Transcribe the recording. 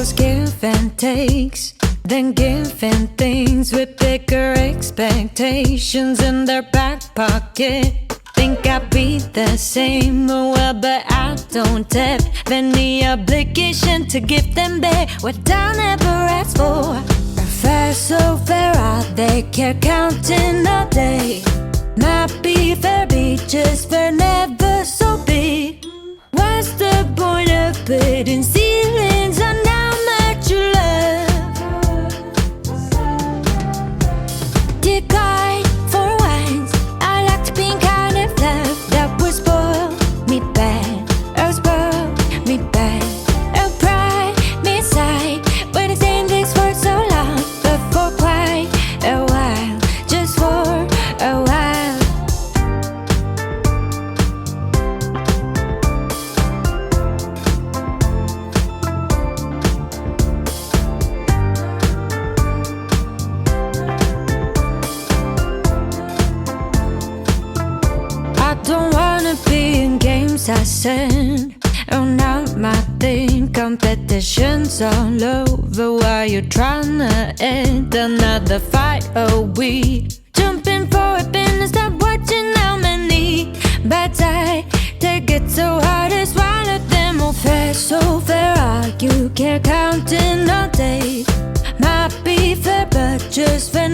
was give and takes, then giving things with bigger expectations in their back pocket. Think I'd be the same, well, but I don't have any obligation to give them back what I never asked for. Fair, so fair, are they care counting all day? Might be fair, be just fair, never so big. What's the point of putting ceilings on how much you love? Dear God, for once, I like to be kind of love that would spoil me bad, or spoil me bad, or pry me inside. But it's saying this for so long, but for quite a while, just for a while. I don't wanna be in games, I said. Oh, not my thing. Competition's all over while you're trying to end another fight. Oh, we jumping forward and stop watching how many bats I take it so hard to swallow them all. Fair, so fair, are you care counting all day? Might be fair, but just fair,